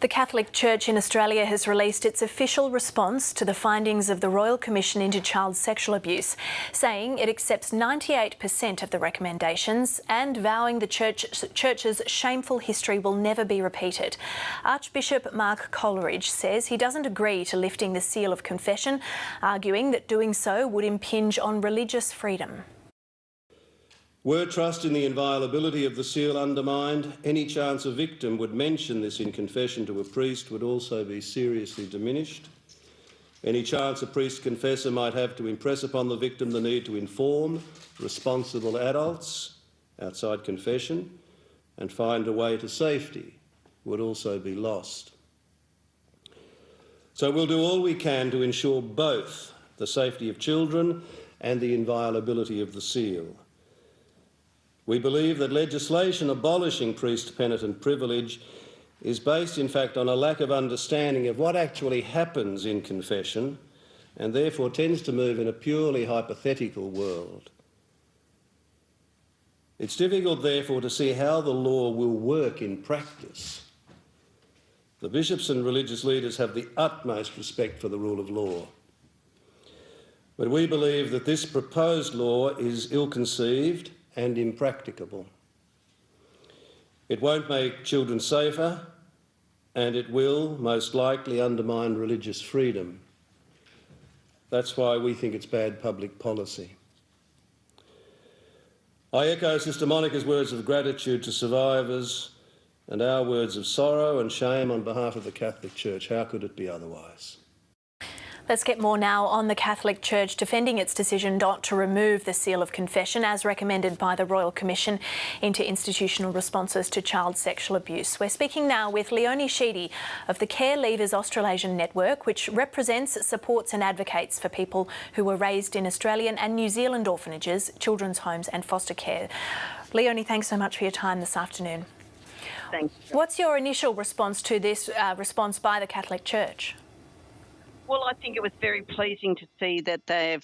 The Catholic Church in Australia has released its official response to the findings of the Royal Commission into Child Sexual Abuse, saying it accepts 98% of the recommendations and vowing the Church's shameful history will never be repeated. Archbishop Mark Coleridge says he doesn't agree to lifting the seal of confession, arguing that doing so would impinge on religious freedom. Were trust in the inviolability of the seal undermined, any chance a victim would mention this in confession to a priest would also be seriously diminished. Any chance a priest confessor might have to impress upon the victim the need to inform responsible adults outside confession and find a way to safety would also be lost. So we'll do all we can to ensure both the safety of children and the inviolability of the seal. We believe that legislation abolishing priest penitent privilege is based, in fact, on a lack of understanding of what actually happens in confession and therefore tends to move in a purely hypothetical world. It's difficult, therefore, to see how the law will work in practice. The bishops and religious leaders have the utmost respect for the rule of law. But we believe that this proposed law is ill-conceived and impracticable. It won't make children safer, and it will most likely undermine religious freedom. That's why we think it's bad public policy. I echo Sister Monica's words of gratitude to survivors and our words of sorrow and shame on behalf of the Catholic Church. How could it be otherwise? Let's get more now on the Catholic Church defending its decision not to remove the seal of confession as recommended by the Royal Commission into institutional responses to child sexual abuse. We're speaking now with Leonie Sheedy of the Care Leavers Australasian Network, which represents, supports and advocates for people who were raised in Australian and New Zealand orphanages, children's homes and foster care. Leonie, thanks so much for your time this afternoon. Thanks. What's your initial response to this response by the Catholic Church? Well, I think it was very pleasing to see that they're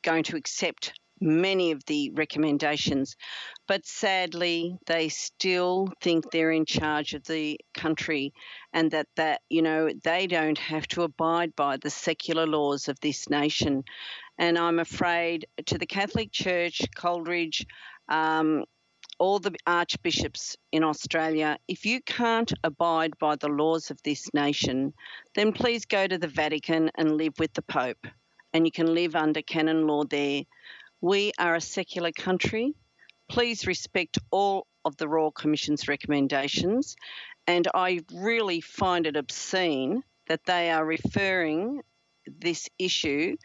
going to accept many of the recommendations, but sadly they still think they're in charge of the country and that they don't have to abide by the secular laws of this nation. And I'm afraid to the Catholic Church, Coleridge, all the archbishops in Australia, if you can't abide by the laws of this nation, then please go to the Vatican and live with the Pope, and you can live under canon law there. We are a secular country. Please respect all of the Royal Commission's recommendations, and I really find it obscene that they are referring this issue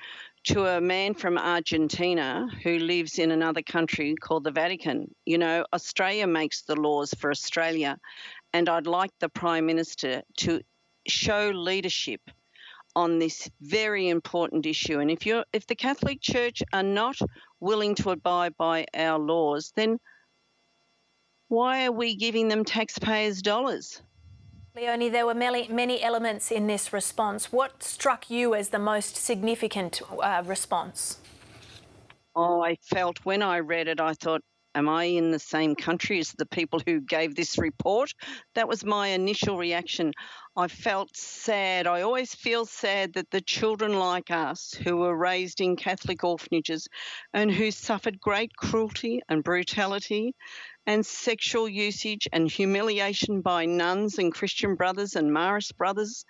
to a man from Argentina who lives in another country called the Vatican. You know, Australia makes the laws for Australia, and I'd like the Prime Minister to show leadership on this very important issue. And if the Catholic Church are not willing to abide by our laws, then why are we giving them taxpayers' dollars? Leonie, there were many elements in this response. What struck you as the most significant response? Oh, I felt when I read it, I thought, am I in the same country as the people who gave this report? That was my initial reaction. I felt sad. I always feel sad that the children like us who were raised in Catholic orphanages and who suffered great cruelty and brutality and sexual usage and humiliation by nuns and Christian brothers and Marist brothers,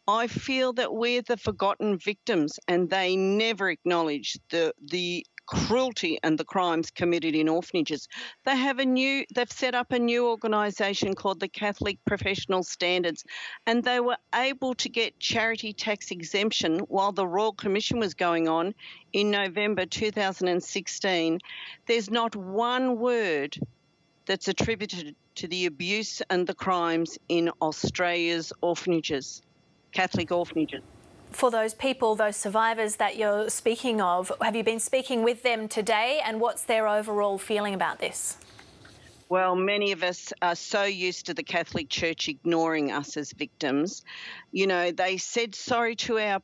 I feel that we're the forgotten victims and they never acknowledge the cruelty and the crimes committed in orphanages. They've set up a new organisation called the Catholic Professional Standards, and they were able to get charity tax exemption while the Royal Commission was going on in November 2016. There's not one word that's attributed to the abuse and the crimes in Australia's orphanages, Catholic orphanages. For those people, those survivors that you're speaking of, have you been speaking with them today, and what's their overall feeling about this? Well, many of us are so used to the Catholic Church ignoring us as victims. You know, they said sorry to our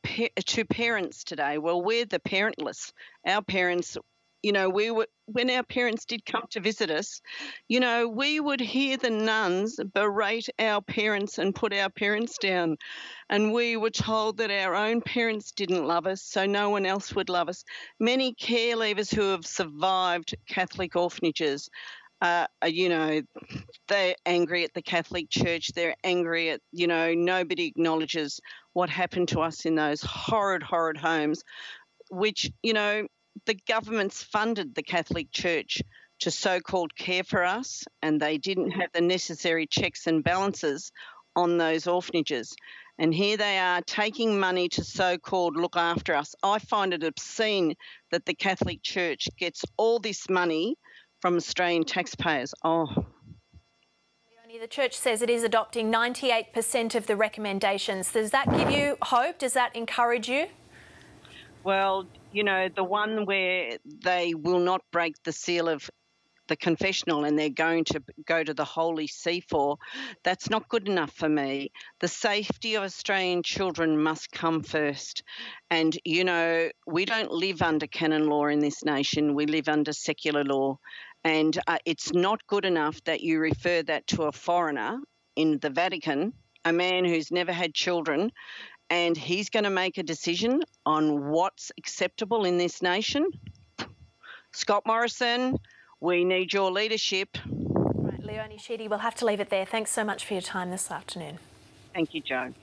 parents today. Well, we're the parentless. Our parents when our parents did come to visit us, we would hear the nuns berate our parents and put our parents down. And we were told that our own parents didn't love us, so no one else would love us. Many care leavers who have survived Catholic orphanages, they're angry at the Catholic Church. They're angry at, nobody acknowledges what happened to us in those horrid, horrid homes, which, the government's funded the Catholic Church to so-called care for us, and they didn't have the necessary checks and balances on those orphanages. And here they are taking money to so-called look after us. I find it obscene that the Catholic Church gets all this money from Australian taxpayers. Leonie, the Church says it is adopting 98% of the recommendations. Does that give you hope? Does that encourage you? Well, the one where they will not break the seal of the confessional and they're going to go to the Holy See for, that's not good enough for me. The safety of Australian children must come first. And, we don't live under canon law in this nation. We live under secular law. And it's not good enough that you refer that to a foreigner in the Vatican, a man who's never had children, and he's going to make a decision on what's acceptable in this nation. Scott Morrison, we need your leadership. Right, Leonie Sheedy, we'll have to leave it there. Thanks so much for your time this afternoon. Thank you, Joe.